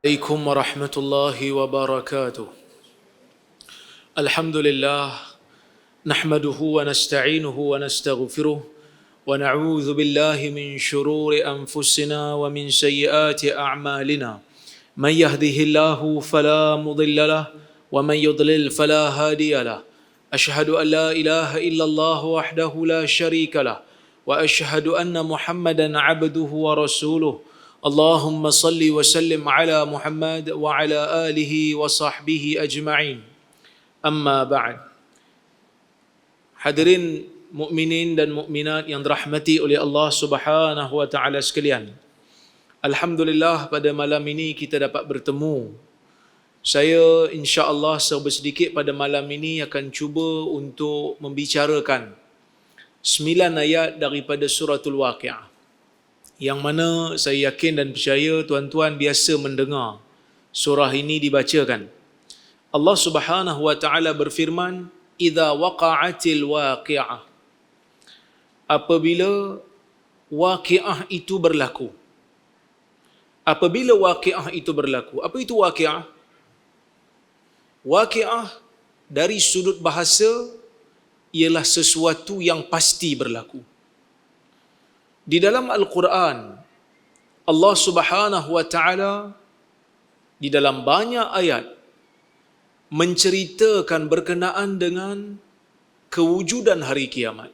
عليكم ورحمة الله وبركاته. الحمد لله نحمده ونستعينه ونستغفره ونعوذ بالله من شرور أنفسنا ومن سيئات أعمالنا. من يهده الله فلا مضل له ومن يضلل فلا هادي له. أشهد أن لا إله إلا الله وحده لا شريك له وأشهد أن محمدا عبده ورسوله. اللهم صل وسلم على محمد وعلى آله وصحبه أجمعين. أما بعد. Hadirin mukminin dan mukminat yang dirahmati oleh Allah Subhanahu wa taala sekalian. Alhamdulillah pada malam ini kita dapat bertemu. Saya insya-Allah sedikit pada malam ini akan cuba untuk membicarakan 9 ayat daripada suratul Waqiah. Yang mana saya yakin dan percaya tuan-tuan biasa mendengar surah ini dibacakan. Allah Subhanahu wa taala berfirman, "Idza waqa'atil waqi'ah." Apabila waqi'ah itu berlaku. Apabila waqi'ah itu berlaku. Apa itu waqi'ah? Waqi'ah dari sudut bahasa ialah sesuatu yang pasti berlaku. Di dalam Al-Quran, Allah Subhanahu wa taala di dalam banyak ayat menceritakan berkenaan dengan kewujudan hari kiamat.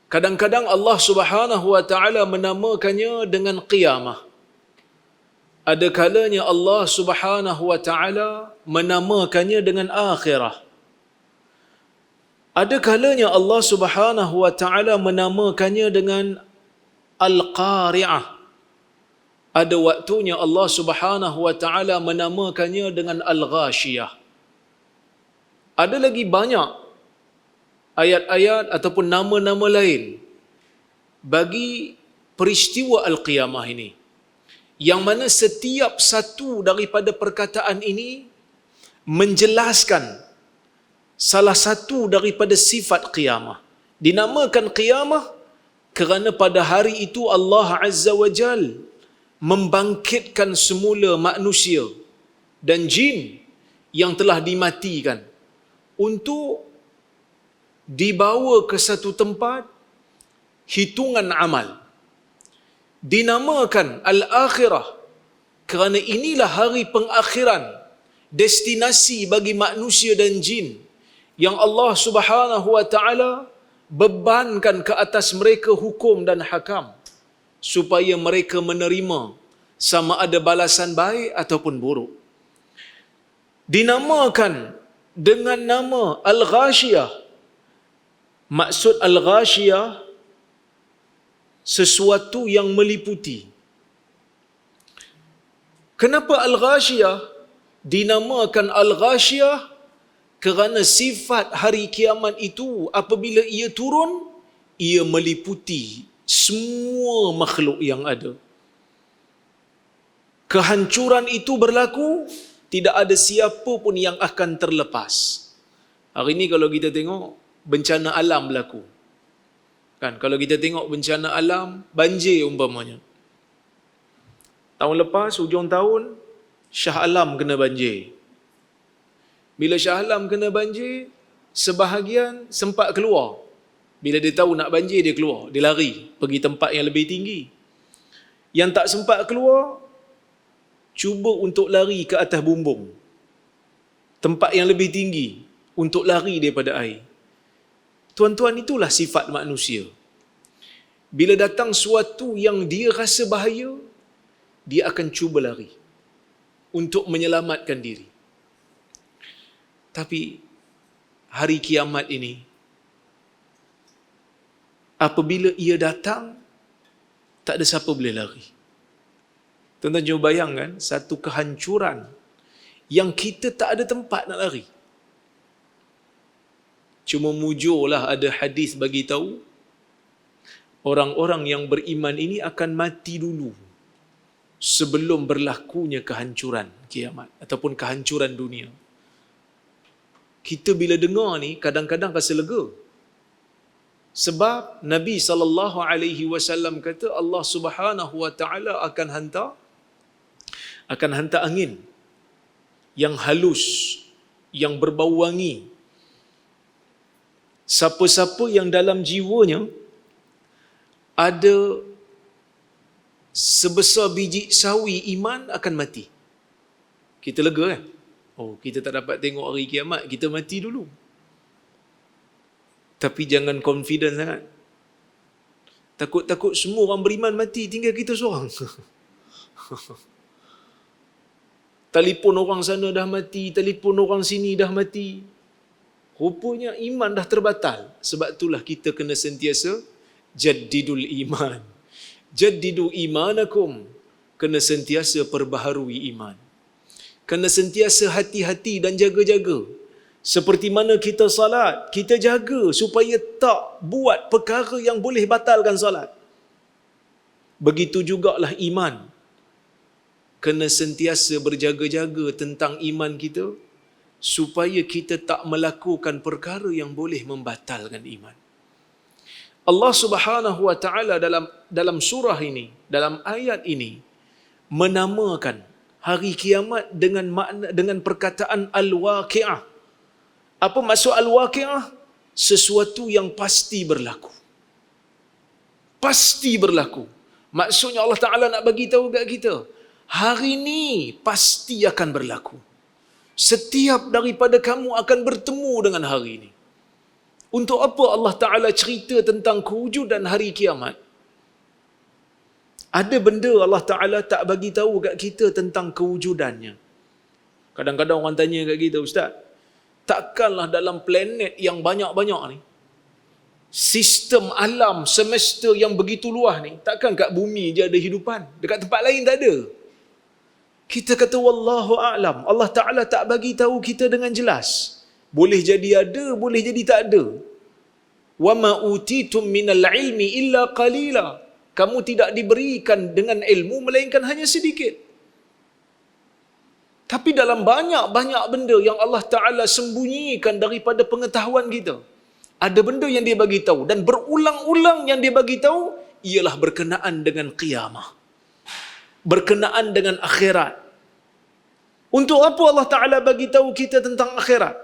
Kadang-kadang Allah Subhanahu wa taala menamakannya dengan qiyamah. Ada kalanya Allah Subhanahu wa taala menamakannya dengan akhirah. Ada kalanya Allah Subhanahu wa taala menamakannya dengan Al-Qari'ah. Ada waktunya Allah Subhanahu wa taala menamakannya dengan Al-Ghashiyah. Ada lagi banyak ayat-ayat ataupun nama-nama lain bagi peristiwa Al-Qiyamah ini. Yang mana setiap satu daripada perkataan ini menjelaskan salah satu daripada sifat qiyamah. Dinamakan qiyamah kerana pada hari itu Allah Azza wa Jal membangkitkan semula manusia dan jin yang telah dimatikan untuk dibawa ke satu tempat hitungan amal. Dinamakan Al-Akhirah kerana inilah hari pengakhiran, destinasi bagi manusia dan jin yang Allah Subhanahu wa taala bebankan ke atas mereka hukum dan hakam supaya mereka menerima sama ada balasan baik ataupun buruk. Dinamakan dengan nama Al-Ghashiyah. Maksud Al-Ghashiyah sesuatu yang meliputi. Kenapa Al-Ghashiyah dinamakan Al-Ghashiyah? Kerana sifat hari kiamat itu apabila ia turun, ia meliputi semua makhluk yang ada. Kehancuran itu berlaku, tidak ada siapa pun yang akan terlepas. Hari ini kalau kita tengok bencana alam berlaku. Kan, kalau kita tengok bencana alam, banjir umpamanya. Tahun lepas, hujung tahun, Shah Alam kena banjir. Bila Shah Alam kena banjir, sebahagian sempat keluar. Bila dia tahu nak banjir, dia keluar. Dia lari, pergi tempat yang lebih tinggi. Yang tak sempat keluar, cuba untuk lari ke atas bumbung. Tempat yang lebih tinggi, untuk lari daripada air. Tuan-tuan, itulah sifat manusia. Bila datang sesuatu yang dia rasa bahaya, dia akan cuba lari untuk menyelamatkan diri. Tapi hari kiamat ini, apabila ia datang, tak ada siapa boleh lari. Tuan-tuan cuba bayangkan satu kehancuran yang kita tak ada tempat nak lari. Cuma mujurlah ada hadis bagi tahu orang-orang yang beriman ini akan mati dulu sebelum berlakunya kehancuran kiamat ataupun kehancuran dunia. Kita bila dengar ni kadang-kadang rasa lega. Sebab Nabi sallallahu alaihi wasallam kata Allah Subhanahu wa taala akan hantar akan hantar angin yang halus, yang berbau wangi. Siapa-siapa yang dalam jiwanya ada sebesar biji sawi iman akan mati. Kita lega kan? Oh, kita tak dapat tengok hari kiamat, kita mati dulu. Tapi jangan confident sangat. Takut-takut semua orang beriman mati, tinggal kita seorang. Telefon orang sana dah mati, telefon orang sini dah mati. Rupanya iman dah terbatal. Sebab itulah kita kena sentiasa jaddidul iman. Jaddidu imanakum. Kena sentiasa perbaharui iman. Kena sentiasa hati-hati dan jaga-jaga. Seperti mana kita salat, kita jaga supaya tak buat perkara yang boleh batalkan salat. Begitu jugalah iman. Kena sentiasa berjaga-jaga tentang iman kita supaya kita tak melakukan perkara yang boleh membatalkan iman. Allah Subhanahu wa taala dalam surah ini, dalam ayat ini menamakan hari kiamat dengan perkataan al-waqi'ah. Apa maksud al-waqi'ah? Sesuatu yang pasti berlaku. Pasti berlaku. Maksudnya Allah Ta'ala nak bagi tahu kat kita, hari ni pasti akan berlaku. Setiap daripada kamu akan bertemu dengan hari ini. Untuk apa Allah Ta'ala cerita tentang kewujudan hari kiamat? Ada benda Allah Ta'ala tak bagi tahu kat kita tentang kewujudannya. Kadang-kadang orang tanya kat kita, Ustaz, takkanlah dalam planet yang banyak-banyak ni, sistem alam semesta yang begitu luas ni, takkan kat bumi je ada hidupan? Dekat tempat lain tak ada? Kita kata wallahu a'lam. Allah Ta'ala tak bagi tahu kita dengan jelas. Boleh jadi ada, boleh jadi tak ada. Wa ma utitum minal ilmi illa qalila. Kamu tidak diberikan dengan ilmu melainkan hanya sedikit. Tapi dalam banyak-banyak benda yang Allah Ta'ala sembunyikan daripada pengetahuan kita, ada benda yang dia bagi tahu dan berulang-ulang yang dia bagi tahu ialah berkenaan dengan qiyamah. Berkenaan dengan akhirat. Untuk apa Allah Ta'ala bagi tahu kita tentang akhirat?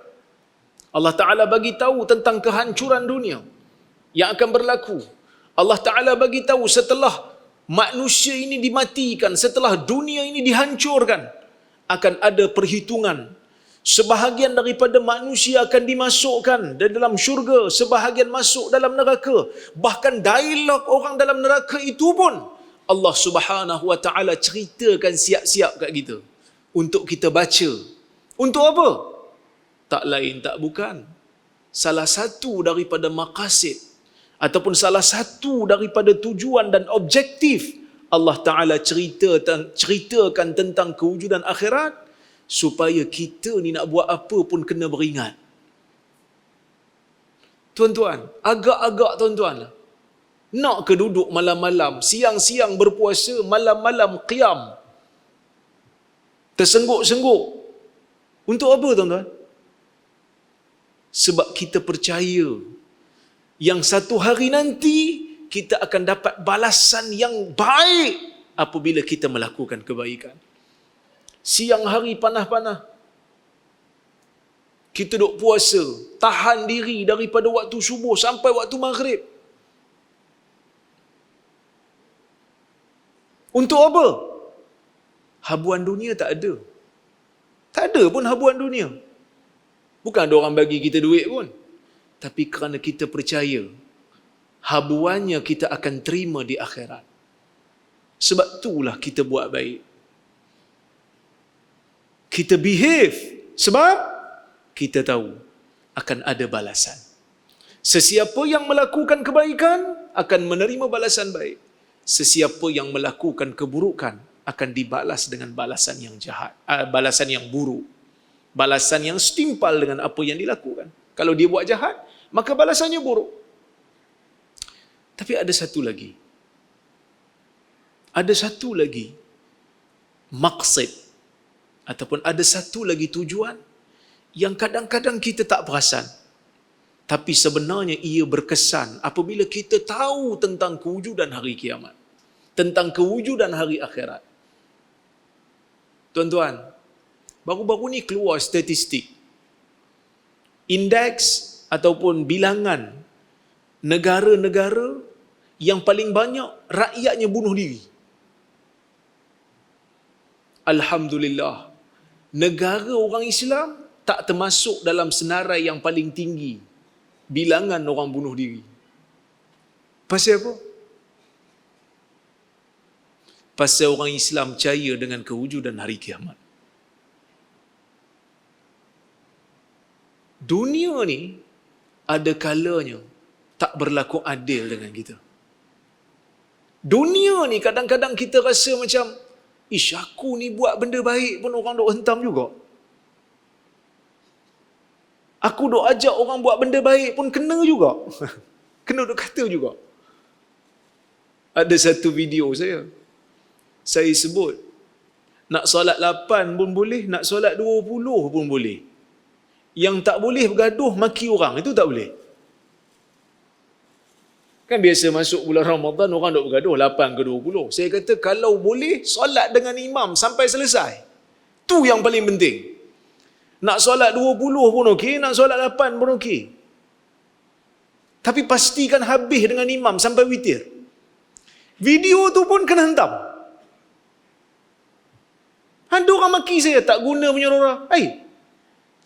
Allah Ta'ala bagi tahu tentang kehancuran dunia yang akan berlaku. Allah Ta'ala bagi tahu setelah manusia ini dimatikan, setelah dunia ini dihancurkan, akan ada perhitungan. Sebahagian daripada manusia akan dimasukkan dalam syurga, sebahagian masuk dalam neraka. Bahkan dialog orang dalam neraka itu pun Allah Subhanahu wa Ta'ala ceritakan siap-siap kat kita untuk kita baca. Untuk apa? Tak lain tak bukan, salah satu daripada maqasid ataupun salah satu daripada tujuan dan objektif Allah Ta'ala ceritakan tentang kewujudan akhirat, supaya kita ni nak buat apa pun kena beringat. Tuan-tuan, agak-agak tuan-tuan lah, nak ke duduk malam-malam, siang-siang berpuasa, malam-malam qiyam, tersengguk-sengguk. Untuk apa tuan-tuan? Sebab kita percaya yang satu hari nanti kita akan dapat balasan yang baik apabila kita melakukan kebaikan. Siang hari panah-panah, kita duk puasa, tahan diri daripada waktu subuh sampai waktu maghrib. Untuk apa? Habuan dunia tak ada. Tak ada pun habuan dunia. Bukan ada orang bagi kita duit pun. Tapi kerana kita percaya, habuannya kita akan terima di akhirat. Sebab itulah kita buat baik. Kita behave sebab kita tahu akan ada balasan. Sesiapa yang melakukan kebaikan akan menerima balasan baik. Sesiapa yang melakukan keburukan akan dibalas dengan balasan yang jahat, balasan yang buruk. Balasan yang setimpal dengan apa yang dilakukan. Kalau dia buat jahat, maka balasannya buruk. Tapi ada satu lagi. Ada satu lagi maqsid ataupun ada satu lagi tujuan yang kadang-kadang kita tak perasan. Tapi sebenarnya ia berkesan apabila kita tahu tentang kewujudan hari kiamat, tentang kewujudan hari akhirat. Tuan-tuan, baru-baru ni keluar statistik. Indeks ataupun bilangan negara-negara yang paling banyak rakyatnya bunuh diri. Alhamdulillah, negara orang Islam tak termasuk dalam senarai yang paling tinggi bilangan orang bunuh diri. Pasal apa? Pasal orang Islam percaya dengan kewujudan hari kiamat. Dunia ni ada kalanya tak berlaku adil dengan kita. Dunia ni kadang-kadang kita rasa macam, ish, aku ni buat benda baik pun orang duk hentam juga. Aku duk ajak orang buat benda baik pun kena juga. Kena duk kata juga. Ada satu video saya sebut, nak solat 8 pun boleh, nak solat 20 pun boleh. Yang tak boleh bergaduh maki orang, itu tak boleh. Kan biasa masuk bulan Ramadan orang duk bergaduh 8 ke 20. Saya kata kalau boleh solat dengan imam sampai selesai. Tu yang paling penting. Nak solat 20 pun okey, nak solat 8 pun okey. Tapi pastikan habis dengan imam sampai witir. Video tu pun kena hentam. Ada orang maki saya, tak guna punya orang.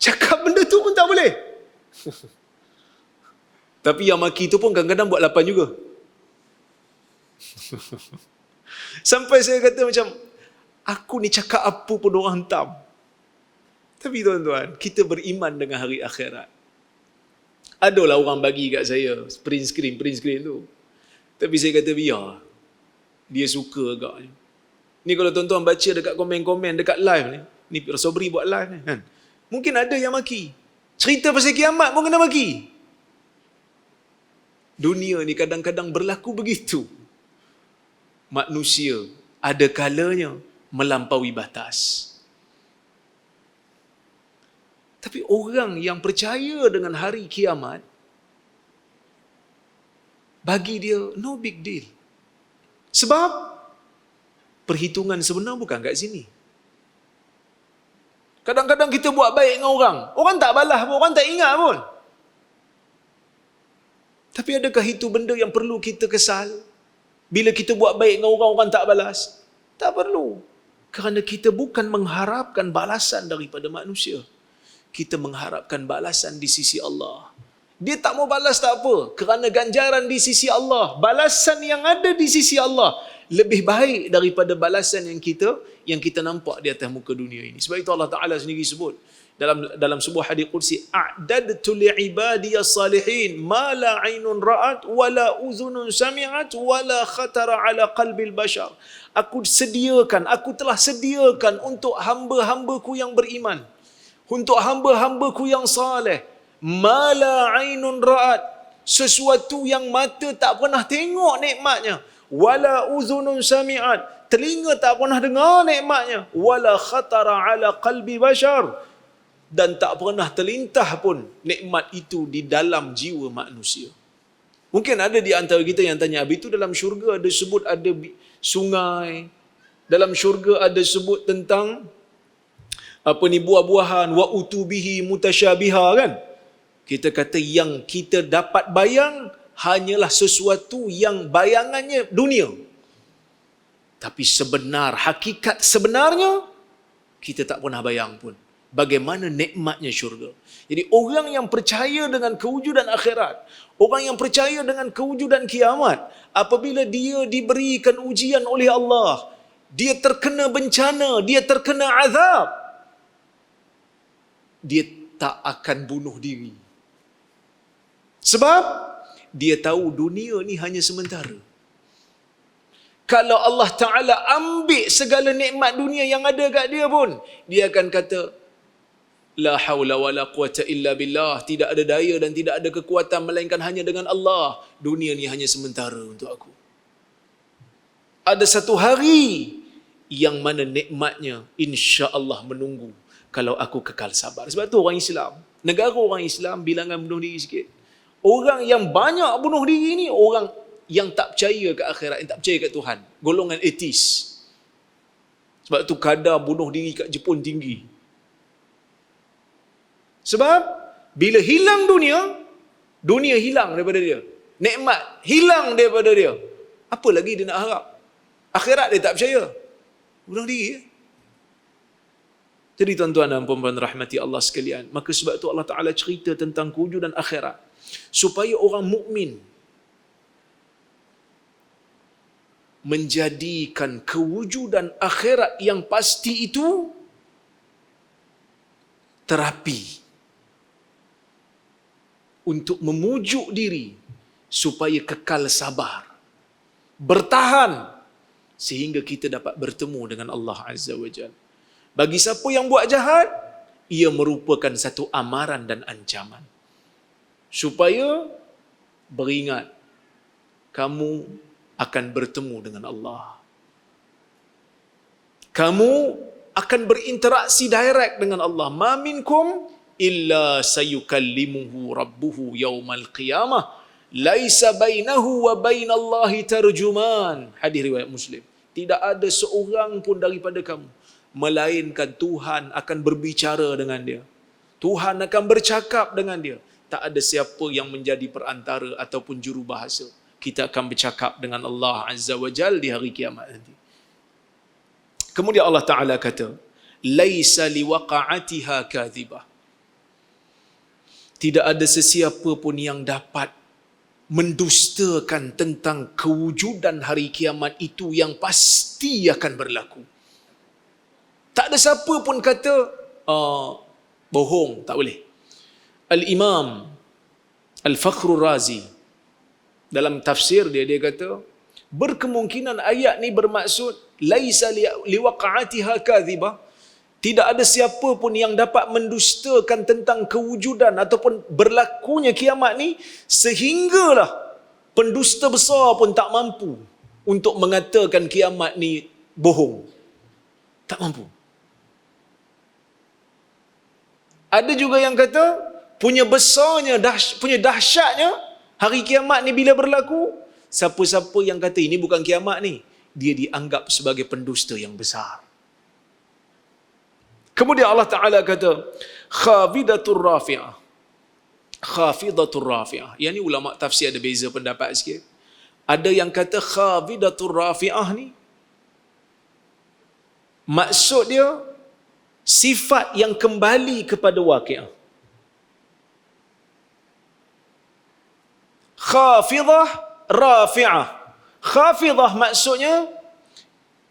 Cakap benda tu pun tak boleh. Tapi yang maki tu pun kadang-kadang buat 8 juga. Sampai saya kata macam, aku ni cakap apa pun orang hentam. Tapi tuan-tuan, kita beriman dengan hari akhirat. Adalah orang bagi kat saya print screen tu. Tapi saya kata biar. Dia suka agaknya. Ni kalau tuan-tuan baca dekat komen-komen dekat live ni Sobri buat live ni kan. Mungkin ada yang maki. Cerita pasal kiamat pun kena maki. Dunia ni kadang-kadang berlaku begitu. Manusia ada kalanya melampaui batas. Tapi orang yang percaya dengan hari kiamat, bagi dia no big deal. Sebab perhitungan sebenar bukan kat sini. Kadang-kadang kita buat baik dengan orang tak balas pun, orang tak ingat pun. Tapi adakah itu benda yang perlu kita kesal? Bila kita buat baik dengan orang tak balas? Tak perlu. Kerana kita bukan mengharapkan balasan daripada manusia. Kita mengharapkan balasan di sisi Allah. Dia tak mau balas tak apa, kerana ganjaran di sisi Allah, balasan yang ada di sisi Allah lebih baik daripada balasan yang kita nampak di atas muka dunia ini. Sebab itu Allah Taala sendiri sebut dalam sebuah hadis qudsi, a'dadtu li'ibadiyas salihin ma la 'ainun ra'at wa la udhunun sami'at wa la khatara 'ala qalbil bashar. Aku telah sediakan untuk hamba-hambaku yang beriman, untuk hamba-hambaku yang saleh, ma la 'ainun ra'at, sesuatu yang mata tak pernah tengok nikmatnya, wala udhunun sami'at, telinga tak pernah dengar nikmatnya, wala khatara 'ala qalbi bashar, dan tak pernah terlintah pun nikmat itu di dalam jiwa manusia. Mungkin ada di antara kita yang tanya, habis itu dalam syurga ada sebut ada sungai, dalam syurga ada sebut tentang buah-buahan, wa utubihi mutasyabiha kan? Kita kata yang kita dapat bayang hanyalah sesuatu yang bayangannya dunia. Tapi hakikat sebenarnya kita tak pernah bayang pun. Bagaimana nikmatnya syurga. Jadi orang yang percaya dengan kewujudan akhirat, orang yang percaya dengan kewujudan kiamat, apabila dia diberikan ujian oleh Allah, dia terkena bencana, dia terkena azab, dia tak akan bunuh diri. Sebab dia tahu dunia ni hanya sementara. Kalau Allah Ta'ala ambil segala nikmat dunia yang ada kat dia pun, dia akan kata, la hawla wa la quwata illa billah, tidak ada daya dan tidak ada kekuatan melainkan hanya dengan Allah. Dunia ni hanya sementara untuk aku. Ada satu hari yang mana nikmatnya insya-Allah menunggu kalau aku kekal sabar. Sebab tu orang Islam, negara orang Islam bilangan bunuh diri sikit. Orang yang banyak bunuh diri ni orang yang tak percaya ke akhirat, yang tak percaya ke Tuhan, golongan ateis. Sebab tu kadar bunuh diri kat Jepun tinggi. Sebab bila hilang dunia, dunia hilang daripada dia. Nikmat hilang daripada dia. Apa lagi dia nak harap? Akhirat dia tak percaya. Bunuh diri. Jadi tuan-tuan dan puan-puan rahmati Allah sekalian, maka sebab tu Allah Ta'ala cerita tentang kewujudan akhirat. Supaya orang mukmin menjadikan kewujudan akhirat yang pasti itu terapi untuk memujuk diri supaya kekal sabar, bertahan sehingga kita dapat bertemu dengan Allah Azza wa Jalla. Bagi siapa yang buat jahat, ia merupakan satu amaran dan ancaman supaya beringat kamu akan bertemu dengan Allah. Kamu akan berinteraksi direct dengan Allah. Ma minkum illa sayukallimuhu rabbuhu yaumal qiyamah laisa bainahu wa bainallahi tarjuman. Hadis riwayat Muslim. Tidak ada seorang pun daripada kamu melainkan Tuhan akan berbicara dengan dia. Tuhan akan bercakap dengan dia. Tak ada siapa yang menjadi perantara ataupun jurubahasa. Kita akan bercakap dengan Allah Azza wa Jal di hari kiamat nanti. Kemudian Allah Ta'ala kata, laisa liwaqa'atiha kadhibah. Tidak ada sesiapa pun yang dapat mendustakan tentang kewujudan hari kiamat itu yang pasti akan berlaku. Tak ada siapa pun kata, bohong, tak boleh. Al-Imam Al-Fakhrur Razi, dalam tafsir dia kata, berkemungkinan ayat ni bermaksud, laisa liwaqa'atiha kadhibah. Tidak ada siapa pun yang dapat mendustakan tentang kewujudan ataupun berlakunya kiamat ni, sehinggalah pendusta besar pun tak mampu untuk mengatakan kiamat ni bohong. Tak mampu. Ada juga yang kata, punya besarnya, punya dahsyatnya hari kiamat ni bila berlaku, siapa-siapa yang kata ini bukan kiamat ni, dia dianggap sebagai pendusta yang besar. Kemudian Allah Ta'ala kata, khafidatur rafi'ah. Khafidatur rafi'ah. Yang ni ulama tafsir ada beza pendapat sikit. Ada yang kata khafidatur rafi'ah ni, maksud dia sifat yang kembali kepada waqi'ah. Khafidah, rafi'ah. Khafidah maksudnya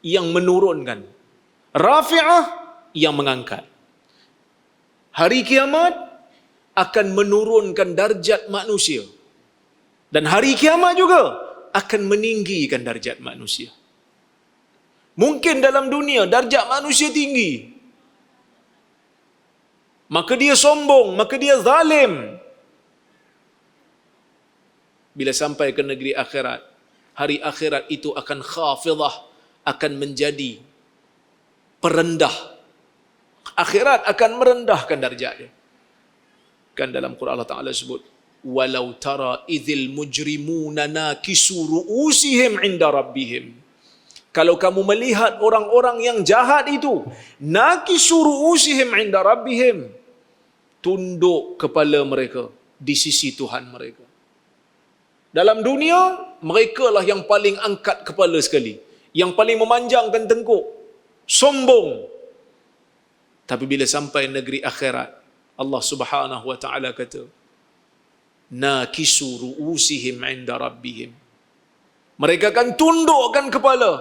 yang menurunkan. Rafi'ah yang mengangkat. Hari kiamat akan menurunkan darjat manusia. Dan hari kiamat juga akan meninggikan darjat manusia. Mungkin dalam dunia darjat manusia tinggi, maka dia sombong, maka dia zalim. Bila sampai ke negeri akhirat, hari akhirat itu akan khafidah, akan menjadi perendah. Akhirat akan merendahkan darjat dia. Kan dalam Quran Allah Ta'ala sebut, walau tara idzil mujrimuna nakisu ru'usihim 'inda rabbihim. Kalau kamu melihat orang-orang yang jahat itu, nakisu ru'usihim 'inda rabbihim, tunduk kepala mereka di sisi Tuhan mereka. Dalam dunia, mereka lah yang paling angkat kepala sekali, yang paling memanjangkan tengkuk, sombong. Tapi bila sampai negeri akhirat, Allah Subhanahu wa Ta'ala kata, nakisu ru'usihim 'inda rabbihim. Mereka akan tundukkan kepala,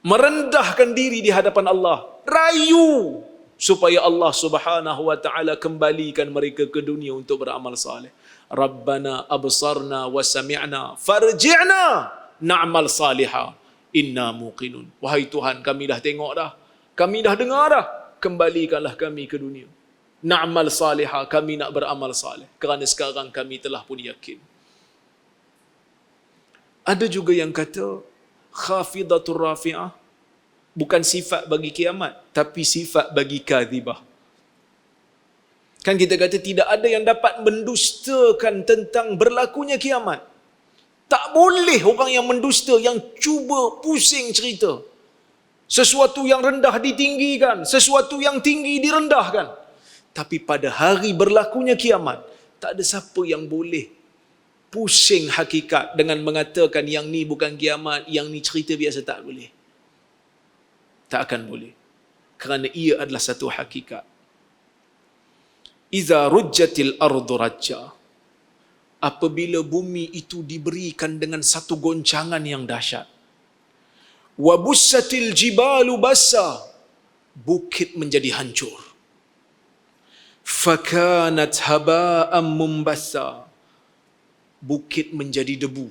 merendahkan diri di hadapan Allah, rayu supaya Allah Subhanahu wa Ta'ala kembalikan mereka ke dunia untuk beramal saleh. Rabbana absarna wa sami'na farji'na na'mal salihah inna muqinun. Wahai Tuhan, kami dah tengok dah, kami dah dengar dah, kembalikanlah kami ke dunia. Na'mal salihah, kami nak beramal saleh, kerana sekarang kami telah pun yakin. Ada juga yang kata khafidatur rafi'ah bukan sifat bagi kiamat, tapi sifat bagi kadhibah. Kan kita kata tidak ada yang dapat mendustakan tentang berlakunya kiamat, Tak boleh orang yang mendusta, yang cuba pusing cerita. Sesuatu yang rendah ditinggikan, sesuatu yang tinggi direndahkan. Tapi pada hari berlakunya kiamat, tak ada siapa yang boleh pusing hakikat dengan mengatakan yang ni bukan kiamat, yang ni cerita biasa. Tak boleh. Tak akan boleh. Kerana ia adalah satu hakikat. Iza rujjatil ardu rajja. Apabila bumi itu diberikan dengan satu goncangan yang dahsyat. Wa bussatil jibalu bassa. Bukit menjadi hancur. Fakanat haba'am mumbassa. Bukit menjadi debu.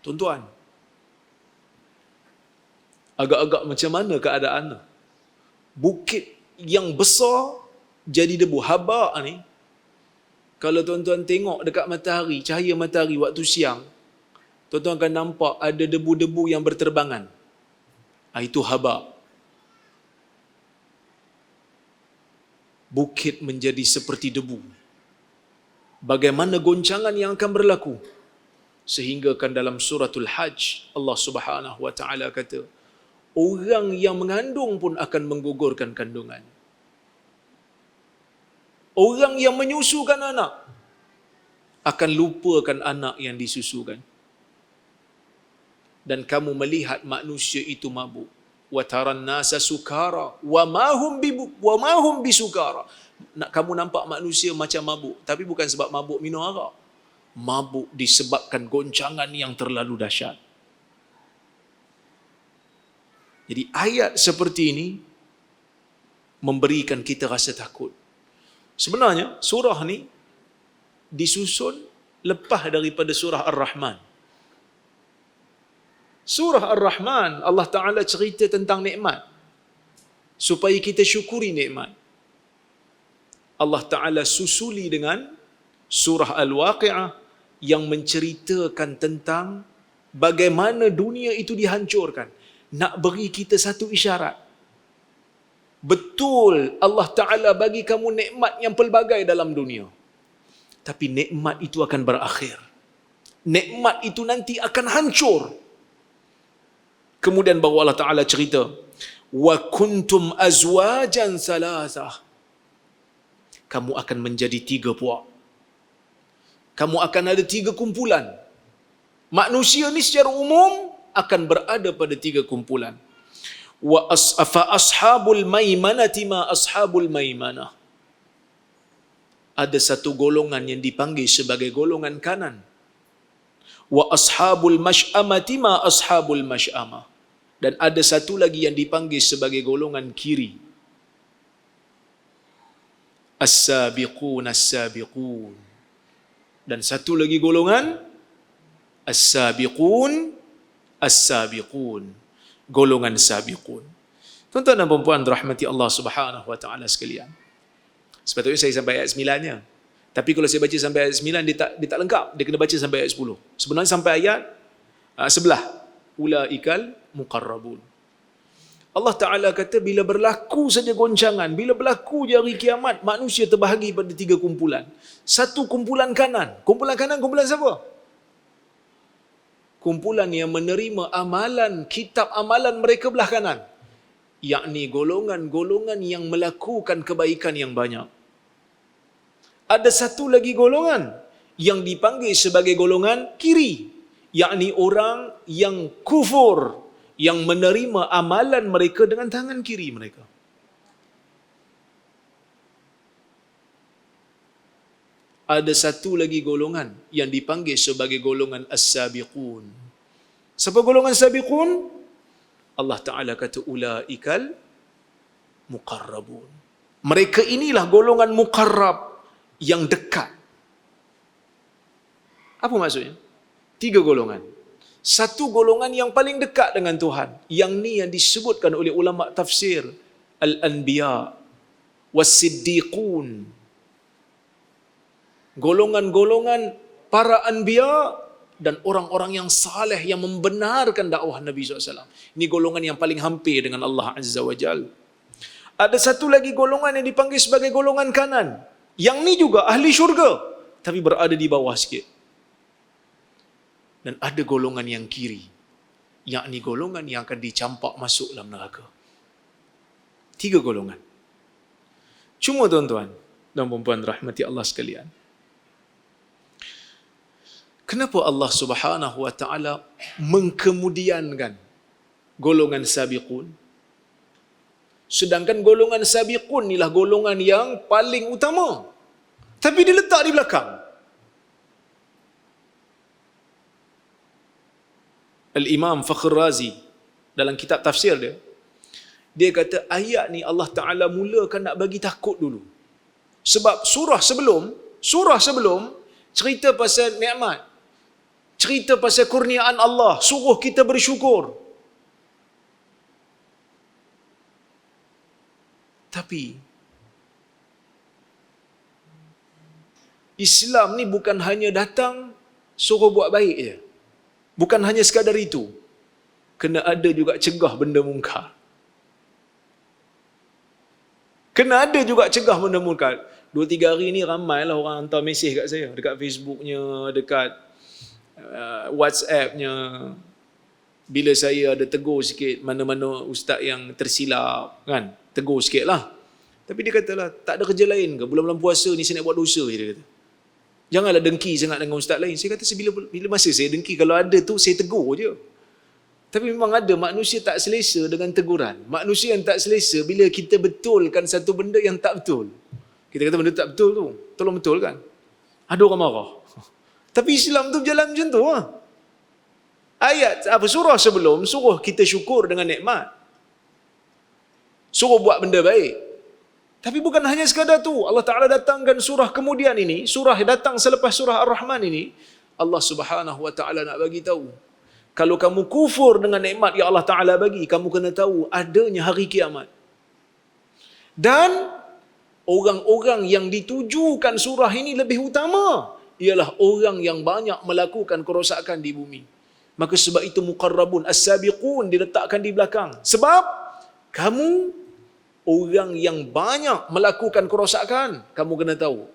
Tuan-tuan, agak-agak macam mana keadaannya? Bukit yang besar jadi debu. Haba' ni, kalau tuan-tuan tengok dekat matahari, cahaya matahari waktu siang, tuan-tuan akan nampak ada debu-debu yang berterbangan. Itu haba'. Bukit menjadi seperti debu. Bagaimana goncangan yang akan berlaku? Sehingga kan dalam suratul Hajj, Allah Subhanahu wa taala kata, orang yang mengandung pun akan menggugurkan kandungan. Orang yang menyusukan anak akan lupakan anak yang disusukan. Dan kamu melihat manusia itu mabuk. Wa taran nasa sukara wa ma hum bisukara. Kamu nampak manusia macam mabuk, tapi bukan sebab mabuk minum arak. Mabuk disebabkan goncangan yang terlalu dahsyat. Jadi ayat seperti ini memberikan kita rasa takut. Sebenarnya surah ni disusun lepas daripada surah Ar-Rahman. Surah Ar-Rahman, Allah Ta'ala cerita tentang nikmat, supaya kita syukuri nikmat. Allah Ta'ala susuli dengan surah Al-Waqi'ah yang menceritakan tentang bagaimana dunia itu dihancurkan. Nak beri kita satu isyarat. Betul, Allah Ta'ala bagi kamu nikmat yang pelbagai dalam dunia. Tapi nikmat itu akan berakhir. Nikmat itu nanti akan hancur. Kemudian baru Allah Ta'ala cerita, wa kuntum azwajan salasah. Kamu akan menjadi 3 puak. Kamu akan ada 3 kumpulan. Manusia ni secara umum akan berada pada 3 kumpulan. Fa ashabul maimanati ma ashabul maimanah. Ada satu golongan yang dipanggil sebagai golongan kanan. Wa ashabul mash'amati ma ashabul mash'amah. Dan ada satu lagi yang dipanggil sebagai golongan kiri. As-sabiqun as-sabiqun. Dan satu lagi golongan as-sabiqun as-sabiqun. Golongan sabiqun. Tuan-tuan dan puan-puan rahmati Allah Subhanahu wa taala sekalian. Sepatutnya saya sampai ayat 9-nya. Tapi kalau saya baca sampai ayat 9 dia tak lengkap. Dia kena baca sampai ayat 10. Sebenarnya sampai ayat sebelah. Ulaikal muqarrabun. Allah Ta'ala kata bila berlaku saja goncangan, bila berlaku je hari kiamat, manusia terbahagi pada 3 kumpulan. Satu kumpulan kanan. Kumpulan kanan, kumpulan siapa? Kumpulan yang menerima amalan, kitab amalan mereka belah kanan. Yakni golongan-golongan yang melakukan kebaikan yang banyak. Ada satu lagi golongan yang dipanggil sebagai golongan kiri. Yakni orang yang kufur, yang menerima amalan mereka dengan tangan kiri mereka. Ada satu lagi golongan yang dipanggil sebagai golongan as-sabiqun. Siapa golongan sabiqun? Allah Ta'ala kata ulaikal muqarrabun. Mereka inilah golongan muqarrab, yang dekat. Apa maksudnya? 3 golongan. Satu golongan yang paling dekat dengan Tuhan. Yang ni yang disebutkan oleh ulama tafsir. Al-Anbiya was-Siddiqun. Golongan-golongan para Anbiya dan orang-orang yang saleh yang membenarkan dakwah Nabi SAW. Ini golongan yang paling hampir dengan Allah Azza wa Jal. Ada satu lagi golongan yang dipanggil sebagai golongan kanan. Yang ni juga ahli syurga, tapi berada di bawah sikit. dan ada golongan yang kiri, yakni golongan yang akan dicampak masuk dalam neraka. 3 golongan. Cuma tuan-tuan dan puan-puan rahmati Allah sekalian, kenapa Allah Subhanahu wa taala mengkemudiankan golongan sabiqun? Sedangkan golongan sabiqun inilah golongan yang paling utama, tapi diletak di belakang. Al-Imam Fakhr Razi dalam kitab tafsir dia kata ayat ni Allah Ta'ala mulakan nak bagi takut dulu. Sebab surah sebelum cerita pasal nikmat, cerita pasal kurniaan Allah, suruh kita bersyukur. Tapi Islam ni bukan hanya datang suruh buat baik je. Bukan hanya sekadar itu. Kena ada juga cegah benda mungkar. Kena ada juga cegah benda mungkar. 2-3 hari ni ramailah orang hantar mesej kat saya. Dekat Facebooknya, dekat WhatsAppnya. Bila saya ada tegur sikit, mana-mana ustaz yang tersilap, kan? Tegur sikit lah. Tapi dia katalah, tak ada kerja lain ke? Bulan-bulan puasa ni saya nak buat dosa je, dia kata. Janganlah dengki sangat dengan ustaz lain. Saya kata, bila masa saya dengki, kalau ada tu, saya tegur je. Tapi memang ada manusia tak selesa dengan teguran. Manusia yang tak selesa bila kita betulkan satu benda yang tak betul. Kita kata benda tak betul tu, tolong betul kan? Ada orang marah. Tapi Islam tu berjalan macam tu lah. Ayat surah sebelum suruh kita syukur dengan nikmat, suruh buat benda baik. Tapi bukan hanya sekadar tu. Allah Ta'ala datangkan surah kemudian ini, surah datang selepas surah Ar-Rahman ini, Allah Subhanahu Wa Ta'ala nak bagi tahu, kalau kamu kufur dengan nikmat yang Allah Ta'ala bagi, kamu kena tahu adanya hari kiamat. Dan orang-orang yang ditujukan surah ini lebih utama ialah orang yang banyak melakukan kerosakan di bumi. Maka sebab itu muqarrabun, as-sabiqun diletakkan di belakang. Sebab kamu orang yang banyak melakukan kerosakan, kamu kena tahu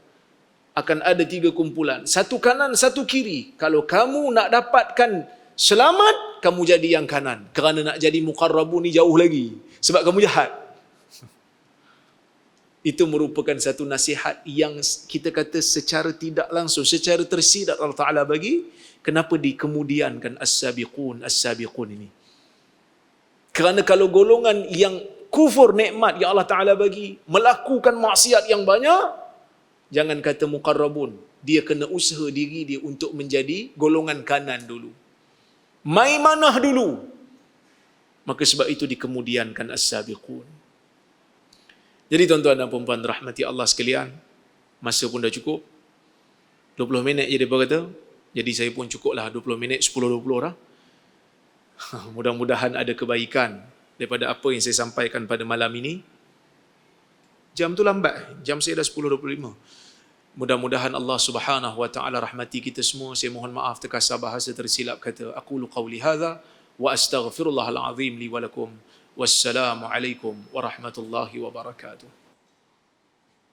akan ada 3 kumpulan. Satu kanan, satu kiri. Kalau kamu nak dapatkan selamat, kamu jadi yang kanan. Kerana nak jadi muqarrabun ni jauh lagi. Sebab kamu jahat. Itu merupakan satu nasihat yang kita kata secara tidak langsung, secara tersirat Allah Ta'ala bagi. Kenapa dikemudiankan as-sabiqun ini? Kerana kalau golongan yang kufur nikmat yang Allah Ta'ala bagi, melakukan maksiat yang banyak, jangan kata muqarrabun. Dia kena usaha diri dia untuk menjadi golongan kanan dulu. Maimanah dulu. Maka sebab itu dikemudiankan as-sabiqun. Jadi tuan-tuan dan puan-puan rahmati Allah sekalian, masa pun dah cukup. 20 minit je dia berkata. Jadi saya pun cukuplah 20 minit, 10-20 orang. Mudah-mudahan ada kebaikan daripada apa yang saya sampaikan pada malam ini. Jam tu lambat. Jam saya dah 10.25. Mudah-mudahan Allah Subhanahu Wa Ta'ala rahmati kita semua. Saya mohon maaf terkasar bahasa tersilap kata. Aqulu qawli hadha wa astaghfirullahal azim li wa lakum. Wassalamualaikum warahmatullahi wabarakatuh.